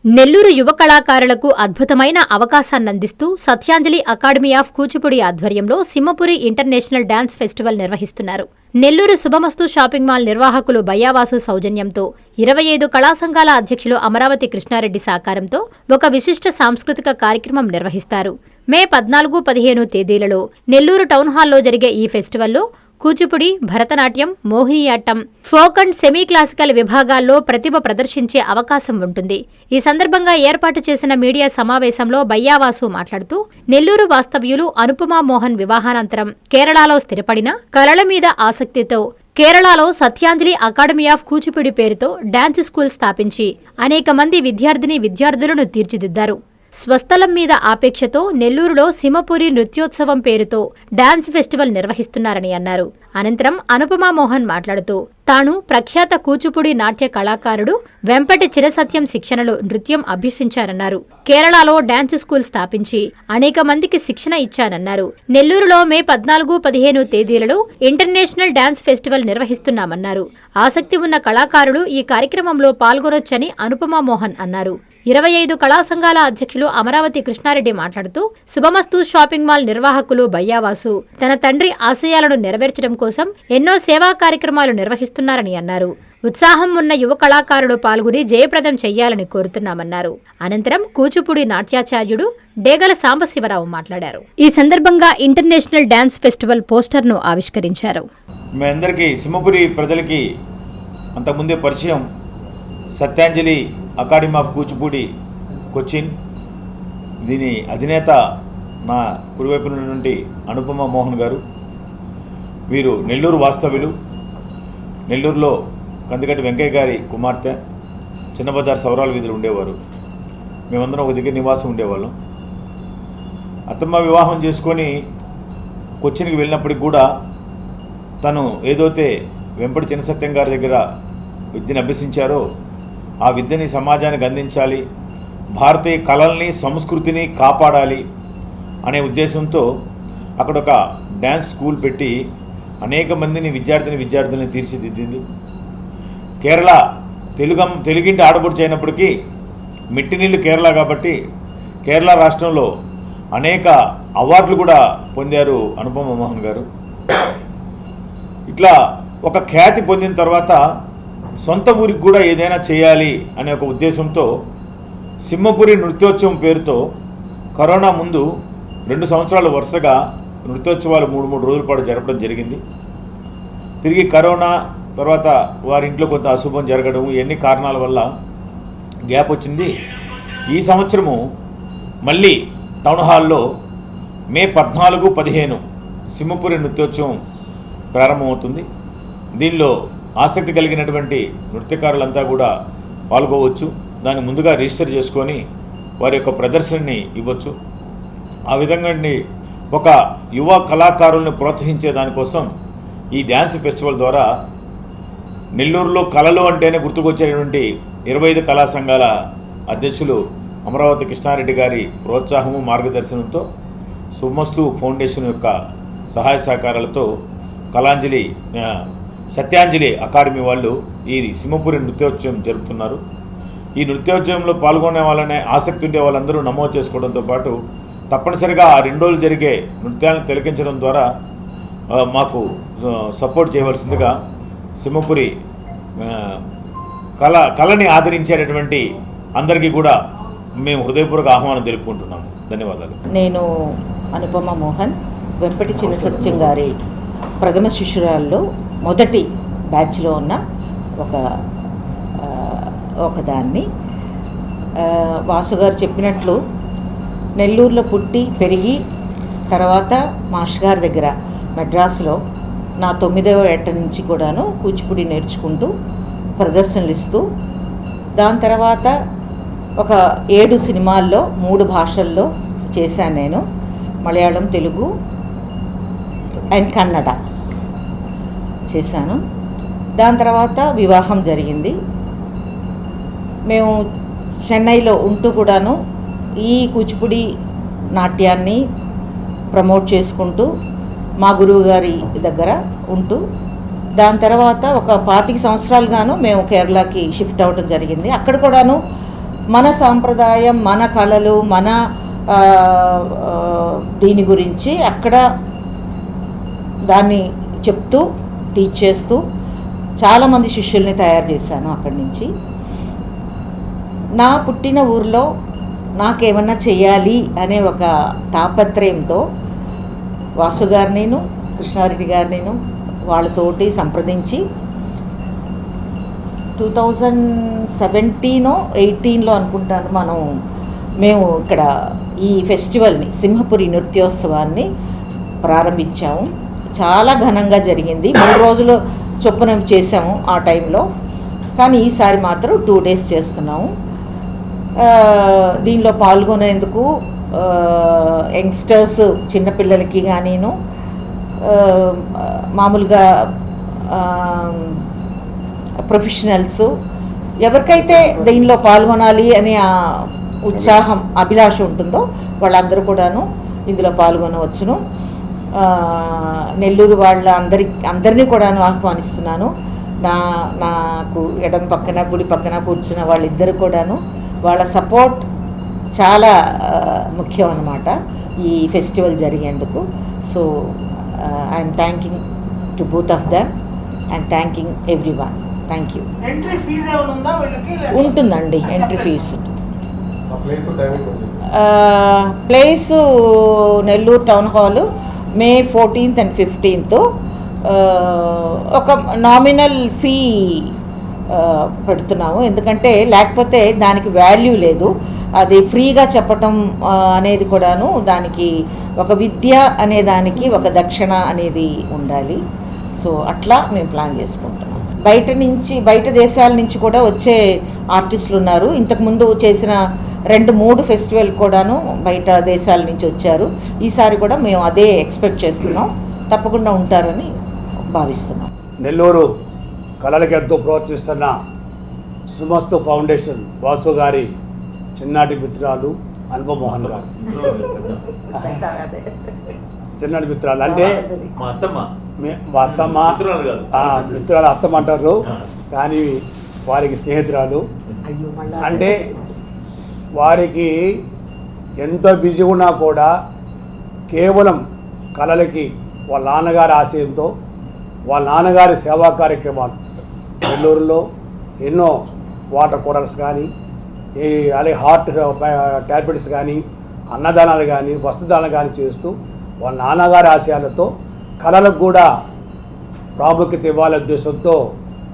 నెల్లూరు యువ కళాకారులకు అద్భుతమైన అవకాశాన్నందిస్తూ సత్యాంజలి అకాడమీ ఆఫ్ కూచిపూడి ఆధ్వర్యంలో సింహపురి ఇంటర్నేషనల్ డాన్స్ ఫెస్టివల్ నిర్వహిస్తున్నారు. నెల్లూరు శుభమస్తు షాపింగ్ మాల్ నిర్వాహకులు బయ్యావాసు సౌజన్యంతో 25 కళా సంఘాల అధ్యక్షులు అమరావతి కృష్ణారెడ్డి సహకారంతో ఒక విశిష్ట సాంస్కృతిక కార్యక్రమం నిర్వహిస్తారు. మే 14-15 తేదీలలో నెల్లూరు టౌన్ హాల్లో జరిగే ఈ ఫెస్టివల్లో Kuchipudi, Bharatanatyam, Mohiniyattam, folk and semi classical విభాగాల్లో ప్రతిభ ప్రదర్శించే అవకాశం ఉంటుంది. ఈ సందర్భంగా ఏర్పాటు చేసిన మీడియా సమావేశంలో బయ్యావాసు మాట్లాడుతూ, నెల్లూరు వాస్తవ్యులు అనుపమా మోహన్ వివాహానంతరం కేరళలో స్థిరపడిన కళల మీద ఆసక్తితో కేరళలో సత్యాంజలి అకాడమీ ఆఫ్ కూచిపూడి పేరుతో డాన్స్ స్కూల్ స్థాపించి అనేక మంది విద్యార్థులను తీర్చిదిద్దారు. స్వస్థలం మీద ఆపేక్షతో నెల్లూరులో సింహపురి నృత్యోత్సవం పేరుతో డాన్స్ ఫెస్టివల్ నిర్వహిస్తున్నారని అన్నారు. అనంతరం అనుపమా మోహన్ మాట్లాడుతూ, తాను ప్రఖ్యాత కూచిపూడి నాట్య కళాకారుడు వెంపటి చినసత్యం శిక్షణలో నృత్యం అభ్యసించారన్నారు. కేరళలో డాన్స్ స్కూల్ స్థాపించి అనేక మందికి శిక్షణ ఇచ్చానన్నారు. నెల్లూరులో మే 14-15 తేదీలలో ఇంటర్నేషనల్ డాన్స్ ఫెస్టివల్ నిర్వహిస్తున్నామన్నారు. ఆసక్తి ఉన్న కళాకారులు ఈ కార్యక్రమంలో పాల్గొనొచ్చని అనుపమా మోహన్ అన్నారు. 25 కళా సంఘాల అధ్యక్షులు అమరావతి కృష్ణారెడ్డి మాట్లాడుతూ, శుభమస్తు షాపింగ్ మాల్ నిర్వాహకులు బయ్యావాసు తన తండ్రి ఆశయాలను నెరవేర్చడం కోసం ఎన్నో సేవా కార్యక్రమాలు నిర్వహిస్తున్నారని అన్నారు. ఉత్సాహం ఉన్న యువ కళాకారులు పాల్గొని జయప్రదం చెయ్యాలని కోరుతున్నామన్నారు. అనంతరం కూచిపూడి నాట్యాచార్యుడు డేగల సాంబశివరావు మాట్లాడారు. ఈ సందర్భంగా ఇంటర్నేషనల్ డాన్స్ ఫెస్టివల్ పోస్టర్ను ఆవిష్కరించారు. మీ అందరికీ సింహపురి ప్రజలకి అంతకుముందే పరిచయం సత్యాంజలి అకాడమీ ఆఫ్ కూచిపూడి కొచ్చిన్. దీని అధినేత నా కుడివైపు నుండి అనుపమ మోహన్ గారు. వీరు నెల్లూరు వాస్తవ్యులు. నెల్లూరులో కందికట్టి వెంకయ్య గారి కుమార్తె చిన్నబజార్ సౌరాల వీధులు ఉండేవారు. మేమందరం ఒక దగ్గర నివాసం ఉండేవాళ్ళం. అత్తమ్మ వివాహం చేసుకొని కొచ్చిన్కి వెళ్ళినప్పటికి కూడా తను ఏదైతే వెంపటి చినసత్యం గారి దగ్గర విద్యను అభ్యసించారో ఆ విద్యని సమాజానికి అందించాలి, భారతీయ కళల్ని సంస్కృతిని కాపాడాలి అనే ఉద్దేశంతో అక్కడ ఒక డ్యాన్స్ స్కూల్ పెట్టి అనేక మందిని విద్యార్థులను తీర్చిదిద్దింది. కేరళ తెలుగింటి ఆడపడుచు అయినప్పటికీ మిట్టినీళ్ళు కేరళ కాబట్టి కేరళ రాష్ట్రంలో అనేక అవార్డులు కూడా పొందారు అనుపమ మోహన్ గారు. ఇట్లా ఒక ఖ్యాతి పొందిన తర్వాత సొంత ఊరికి కూడా ఏదైనా చేయాలి అనే ఒక ఉద్దేశంతో సింహపురి నృత్యోత్సవం పేరుతో కరోనా ముందు 2 సంవత్సరాలు వరుసగా నృత్యోత్సవాలు 3 రోజుల పాటు జరపడం జరిగింది. తిరిగి కరోనా తర్వాత వారి ఇంట్లో కొంత అశుభం జరగడం, ఎన్ని కారణాల వల్ల గ్యాప్ వచ్చింది. ఈ సంవత్సరము మళ్ళీ టౌన్ హాల్లో మే 14-15 సింహపురి నృత్యోత్సవం ప్రారంభమవుతుంది. దీనిలో ఆసక్తి కలిగినటువంటి నృత్యకారులంతా కూడా పాల్గొవచ్చు. దాన్ని ముందుగా రిజిస్టర్ చేసుకొని వారి యొక్క ప్రదర్శనని ఇవ్వచ్చు. ఆ విధంగా ఒక యువ కళాకారులను ప్రోత్సహించే దానికోసం ఈ డ్యాన్స్ ఫెస్టివల్ ద్వారా నెల్లూరులో కళలు అంటేనే గుర్తుకొచ్చేటువంటి 25 కళా సంఘాల అధ్యక్షులు అమరావతి కృష్ణారెడ్డి గారి ప్రోత్సాహము మార్గదర్శనంతో శుభమస్తు ఫౌండేషన్ యొక్క సహాయ సహకారాలతో సత్యాంజలి అకాడమీ వాళ్ళు ఈ సింహపురి నృత్యోత్సవం జరుపుతున్నారు. ఈ నృత్యోత్సవంలో పాల్గొనే వాళ్ళనే ఆసక్తి ఉండే వాళ్ళందరూ నమోదు చేసుకోవడంతో పాటు తప్పనిసరిగా ఆ 2 రోజులు జరిగే నృత్యాలను తిలకించడం ద్వారా మాకు సపోర్ట్ చేయవలసిందిగా సింహపురి కళని ఆదరించేటటువంటి అందరికీ కూడా మేము హృదయపూర్వక ఆహ్వానం తెలుపుకుంటున్నాము. ధన్యవాదాలు. నేను అనుపమ మోహన్, వెంపటి చినసత్యం గారి ప్రథమ శిష్యురాల్లో మొదటి బ్యాచ్లో ఉన్న ఒకదాన్ని. వాసుగారు చెప్పినట్లు నెల్లూరులో పుట్టి పెరిగి తర్వాత మాస్టర్ గారి దగ్గర మెడ్రాస్లో నా 9వ ఏట నుంచి కూడాను కూచిపూడి నేర్చుకుంటూ ప్రదర్శనలు ఇస్తూ దాని తర్వాత ఒక 7 సినిమాల్లో 3 భాషల్లో చేశాను. నేను మలయాళం, తెలుగు అండ్ కన్నడ చేశాను. దాని తర్వాత వివాహం జరిగింది. మేము చెన్నైలో ఉంటూ కూడాను ఈ కూచిపూడి నాట్యాన్ని ప్రమోట్ చేసుకుంటూ మా గురువు గారి దగ్గర ఉంటూ దాని తర్వాత ఒక 25 సంవత్సరాలుగాను మేము కేరళకి షిఫ్ట్ అవ్వడం జరిగింది. అక్కడ కూడాను మన సాంప్రదాయం, మన కళలు, మన దీని గురించి అక్కడ దాన్ని చెప్తూ టీచ్ చేస్తూ చాలామంది శిష్యుల్ని తయారు చేశాను. అక్కడి నుంచి నా పుట్టిన ఊర్లో నాకేమన్నా చేయాలి అనే ఒక తాపత్రయంతో వాసు గారిని, కృష్ణారెడ్డి గారిని వాళ్ళతోటి సంప్రదించి 2017-18 అనుకుంటాను మేము ఇక్కడ ఈ ఫెస్టివల్ని, సింహపురి నృత్యోత్సవాన్ని ప్రారంభించాము. చాలా ఘనంగా జరిగింది. 3 రోజులు చొప్పున చేసాము ఆ టైంలో. కానీ ఈసారి మాత్రం 2 days చేస్తున్నాము. దీనిలో పాల్గొనేందుకు యంగ్స్టర్స్, చిన్నపిల్లలకి కానీను, మామూలుగా ప్రొఫెషనల్స్, ఎవరికైతే దీనిలో పాల్గొనాలి అనే ఉత్సాహం, అభిలాష ఉంటుందో వాళ్ళందరూ కూడాను ఇందులో పాల్గొనవచ్చును. నెల్లూరు వాళ్ళ అందరినీ కూడాను ఆహ్వానిస్తున్నాను. నాకు ఎడం పక్కన, గుడి పక్కన కూర్చున్న వాళ్ళిద్దరు కూడాను వాళ్ళ సపోర్ట్ చాలా ముఖ్యం అన్నమాట ఈ ఫెస్టివల్ జరిగేందుకు. So I'm thanking to both of them and thanking everyone. Thank you. ఉంటుందండి entry fee. Place Nellore town hall, May 14th and 15th. ఒక నామినల్ ఫీ పెడుతున్నాము, ఎందుకంటే లేకపోతే దానికి వాల్యూ లేదు. అది ఫ్రీగా చెప్పటం అనేది కూడాను, దానికి ఒక విద్య అనే దానికి ఒక దక్షిణ అనేది ఉండాలి. సో అట్లా మేము ప్లాన్ చేసుకుంటున్నాం. బయట దేశాల నుంచి కూడా వచ్చే ఆర్టిస్టులు ఉన్నారు. ఇంతకుముందు చేసిన 2-3 ఫెస్టివల్ కూడాను బయట దేశాల నుంచి వచ్చారు. ఈసారి కూడా మేము అదే ఎక్స్పెక్ట్ చేస్తున్నాం. తప్పకుండా ఉంటారని భావిస్తున్నాం. నెల్లూరు కళలకి ఎంతో ప్రోత్సహిస్తున్న సుమస్తు ఫౌండేషన్ వాసు గారి చిన్నాటి మిత్రాలు అనుపమ మోహన్ గారు. చిన్నాటి మిత్రాలు అంటే మా అత్తమ్మ మిత్రాలు, అత్తమ్మ అంటారు కానీ వారికి స్నేహితురాలు. అంటే వారికి ఎంతో బిజీ ఉన్నా కూడా కేవలం కళలకి వాళ్ళ నాన్నగారి ఆశయంతో, వాళ్ళ నాన్నగారి సేవా కార్యక్రమాలు నెల్లూరులో ఎన్నో వాటర్ కూలర్స్ కానీ, అలాగే హార్ట్ ట్యాబ్లెట్స్ కానీ, అన్నదానాలు కానీ, వస్త్రదానాలు కానీ చేస్తూ వాళ్ళ నాన్నగారి ఆశయాలతో కళలకు కూడా ప్రాముఖ్యత ఇవ్వాలనే ఉద్దేశంతో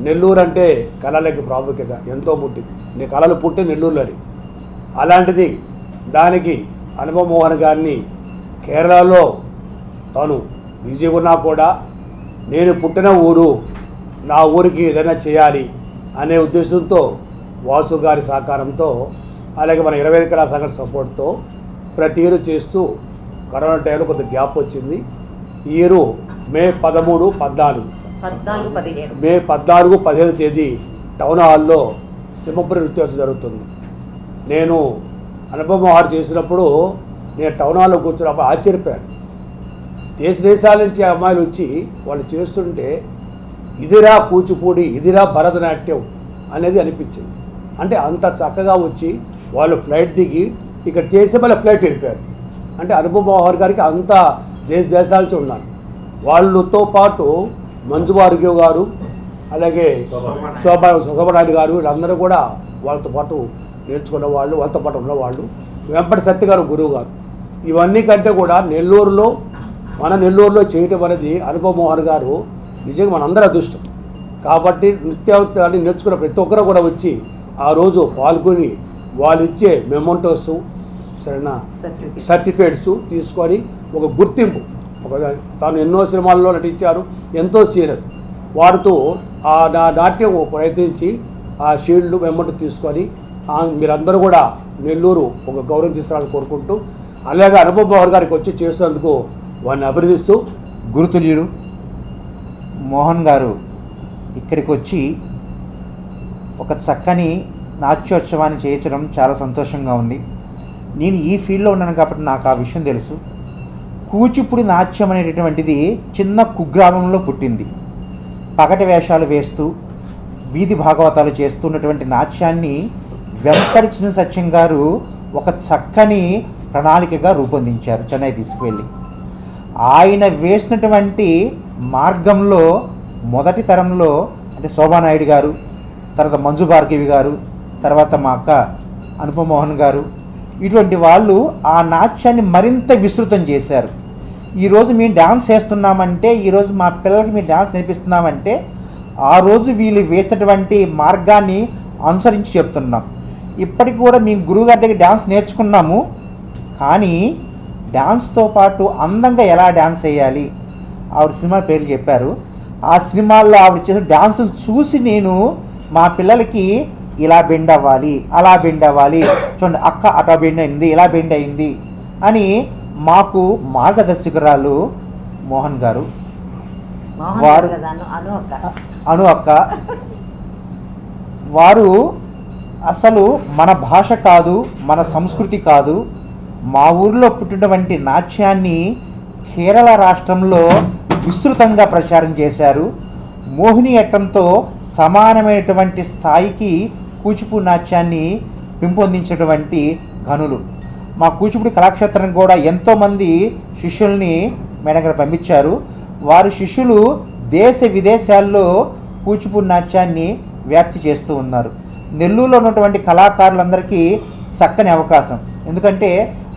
నెల్లూరు అంటే కళలకి ప్రాముఖ్యత ఎంతో పుట్టింది. కళలు పుట్టి నెల్లూరులోని. అలాంటిది దానికి అనుపమ మోహన్ గారిని కేరళలో తాను బిజీగా ఉన్నా కూడా నేను పుట్టిన ఊరు, నా ఊరికి ఏదైనా చేయాలి అనే ఉద్దేశంతో వాసు గారి సహకారంతో, అలాగే మన 25 కళా సంఘం సపోర్ట్తో ప్రతి ఇయర్ చేస్తూ కరోనా టైంలో కొంత గ్యాప్ వచ్చింది. ఈ ఇయర్ May 14-15 తేదీ టౌన్ హాల్లో సింహపురి నృత్యోత్సవం జరుగుతుంది. నేను అనుపమ మోహన్ చేసినప్పుడు నేను టౌన్ హాల్లో కూర్చున్నప్పుడు ఆశ్చర్యపోయాను. దేశాల నుంచి అమ్మాయిలు వచ్చి వాళ్ళు చేస్తుంటే ఇదిరా కూచిపూడి, ఇదిరా భరతనాట్యం అనేది అనిపించింది. అంటే అంత చక్కగా వచ్చి వాళ్ళు ఫ్లైట్ దిగి ఇక్కడ చేసి మళ్ళీ ఫ్లైట్ వెళ్ళిపోయారు. అంటే అనుపమ మోహన్ గారికి అంత దేశాల నుంచి ఉన్నారు. వాళ్ళతో పాటు మంజు భార్గవ్ గారు, అలాగే శోభనాయుడు గారు, వీళ్ళందరూ కూడా వాళ్ళతో పాటు నేర్చుకున్న వాళ్ళు, వాళ్ళతో పాటు ఉన్నవాళ్ళు. వెంపటి సత్య గారు గురువు గారు. ఇవన్నీ కంటే కూడా మన నెల్లూరులో చేయటం అనేది అనుపమ మోహన్ గారు నిజంగా మనందరూ అదృష్టం. కాబట్టి నృత్యాన్ని నేర్చుకున్న ప్రతి ఒక్కరు కూడా వచ్చి ఆ రోజు పాల్గొని వాళ్ళు ఇచ్చే మెమోంటోస్, సరైన సర్టిఫికేట్స్ తీసుకొని ఒక గుర్తింపు, తాను ఎన్నో సినిమాల్లో నటించారు, ఎంతో సీనియర్ వాడుతూ ఆ నాట్యం ప్రయత్నించి ఆ షీల్డ్ మెమోంటో తీసుకొని మీరందరూ కూడా నెల్లూరు ఒక గౌరవం తీసుకురావాలని కోరుకుంటూ, అలాగే అనుపమ మోహన్ గారికి వచ్చి చేసేందుకు వారిని అభినందిస్తూ, గురుతుల్యుడు మోహన్ గారు ఇక్కడికి వచ్చి ఒక చక్కని నాట్యోత్సవాన్ని చేయించడం చాలా సంతోషంగా ఉంది. నేను ఈ ఫీల్డ్లో ఉన్నాను కాబట్టి నాకు ఆ విషయం తెలుసు. కూచిపూడి నాట్యం అనేటటువంటిది చిన్న కుగ్రామంలో పుట్టింది. పగటి వేషాలు వేస్తూ వీధి భాగవతాలు చేస్తున్నటువంటి నాట్యాన్ని వెంపటి సత్యం గారు ఒక చక్కని ప్రణాళికగా రూపొందించారు చెన్నై తీసుకువెళ్ళి. ఆయన వేసినటువంటి మార్గంలో మొదటి తరంలో అంటే శోభానాయుడు గారు, తర్వాత మంజు భార్గవి గారు, తర్వాత మా అక్క అనుపమ మోహన్ గారు, ఇటువంటి వాళ్ళు ఆ నాట్యాన్ని మరింత విస్తృతం చేశారు. ఈరోజు మేము డ్యాన్స్ చేస్తున్నామంటే, ఈరోజు మా పిల్లలకి మేము డ్యాన్స్ నేర్పిస్తున్నామంటే ఆ రోజు వీళ్ళు వేసినటువంటి మార్గాన్ని అనుసరించి చెప్తున్నాం. ఇప్పటికి కూడా మేము గురువుగారి దగ్గర డ్యాన్స్ నేర్చుకున్నాము, కానీ డ్యాన్స్తో పాటు అందంగా ఎలా డ్యాన్స్ చేయాలి ఆవిడ సినిమా పేర్లు చెప్పారు. ఆ సినిమాల్లో ఆవిడ చేసిన డ్యాన్సులు చూసి నేను మా పిల్లలకి ఇలా బెండ్ అవ్వాలి, అలా బెండ్ అవ్వాలి, చూడండి అక్క అటా బెండ్ అయింది, ఇలా బెండ్ అయింది అని మాకు మార్గదర్శకురాలు మోహన్ గారు, వారు అను అక్క, వారు అసలు మన భాష కాదు, మన సంస్కృతి కాదు, మా ఊరిలో పుట్టినటువంటి నాట్యాన్ని కేరళ రాష్ట్రంలో విస్తృతంగా ప్రచారం చేశారు. మోహినియట్టంతో సమానమైనటువంటి స్థాయికి కూచిపూడి నాట్యాన్ని పెంపొందించినటువంటి ఘనులు. మా కూచిపూడి కళాక్షేత్రం కూడా ఎంతోమంది శిష్యుల్ని మేడం పంపించారు. వారి శిష్యులు దేశ విదేశాల్లో కూచిపూడి నాట్యాన్ని వ్యాప్తి చేస్తూ ఉన్నారు. నెల్లూరులో ఉన్నటువంటి కళాకారులందరికీ చక్కని అవకాశం. ఎందుకంటే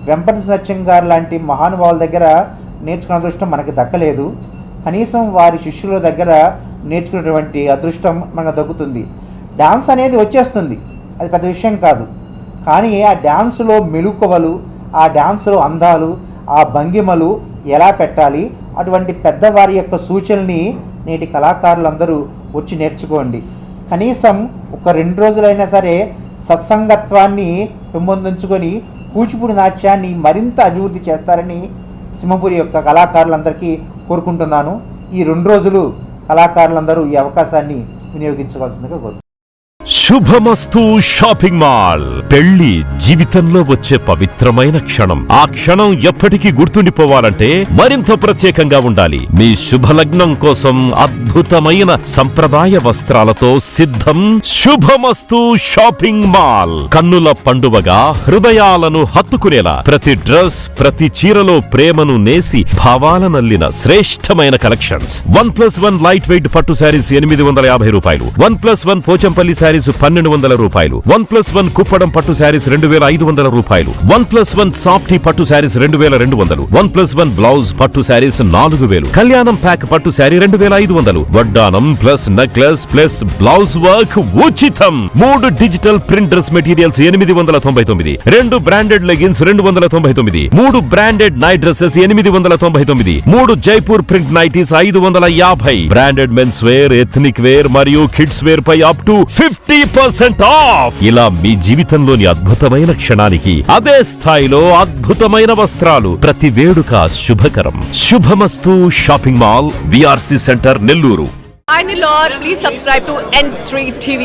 వెంపటి సత్యం గారు లాంటి మహానుభావుల దగ్గర నేర్చుకునే అదృష్టం మనకు దక్కలేదు. కనీసం వారి శిష్యుల దగ్గర నేర్చుకునేటువంటి అదృష్టం మనకు దక్కుతుంది. డ్యాన్స్ అనేది వచ్చేస్తుంది, అది పెద్ద విషయం కాదు. కానీ ఆ డ్యాన్సులో మెలకువలు, ఆ డ్యాన్సులో అందాలు, ఆ భంగిమలు ఎలా పెట్టాలి, అటువంటి పెద్దవారి యొక్క సూచనల్ని నేటి కళాకారులందరూ వచ్చి నేర్చుకోండి. కనీసం ఒక 2 రోజులైనా సరే సత్సంగత్వాన్ని పెంపొందించుకొని కూచిపూడి నాట్యాన్ని మరింత అభివృద్ధి చేస్తారని సింహపురి యొక్క కళాకారులందరికీ కోరుకుంటున్నాను. ఈ 2 రోజులు కళాకారులందరూ ఈ అవకాశాన్ని వినియోగించవలసిందిగా కోరుకుంటున్నాను. శుభమస్తు షాపింగ్ మాల్. పెళ్లి జీవితంలో వచ్చే పవిత్రమైన క్షణం. ఆ క్షణం ఎప్పటికీ గుర్తుండిపోవాలంటే మరింత ప్రత్యేకంగా ఉండాలి. మీ శుభలగ్నం కోసం అద్భుతమైన సంప్రదాయ వస్త్రాలతో సిద్ధం శుభమస్తు షాపింగ్ మాల్. కన్నుల పండువగా హృదయాలను హత్తుకునేలా ప్రతి డ్రెస్, ప్రతి చీరలో ప్రేమను నేసి భావాలనల్లిన శ్రేష్టమైన కలెక్షన్స్. 1+1 లైట్ వెయిట్ పట్టు శారీస్ 850 రూపాయలు, 1+1 పోచంపల్లి శారీస్ 1200 రూపాయలు, 1+1 కుప్పడం పట్టు శారీస్ 2500 రూపాయలు, 1+1 సాఫ్టీ పట్టు శారీస్ 2200, 1+1 బ్లౌజ్ పట్టు శారీస్ 4000, కళ్యాణం ప్యాక్ పట్టు శారీ 2500, వడ్డానం plus necklace plus blouse work ఉచితం. 3 digital print dress materials 899, 2 branded leggings 299, 3 branded night dresses 899, 3 Jaipur print nighties 550, branded men's wear, ethnic wear మరియు కిడ్స్ వేర్ పై అప్ టు 50% ఆఫ్. ఇలా మీ జీవితంలోని అద్భుతమైన క్షణానికి అదే స్థాయిలో అద్భుతమైన వస్త్రాలు. ప్రతి వేడుక శుభకరం. శుభమస్తు shopping mall, VRC centre, Nellore. Hi Nilor, please subscribe to N3 TV.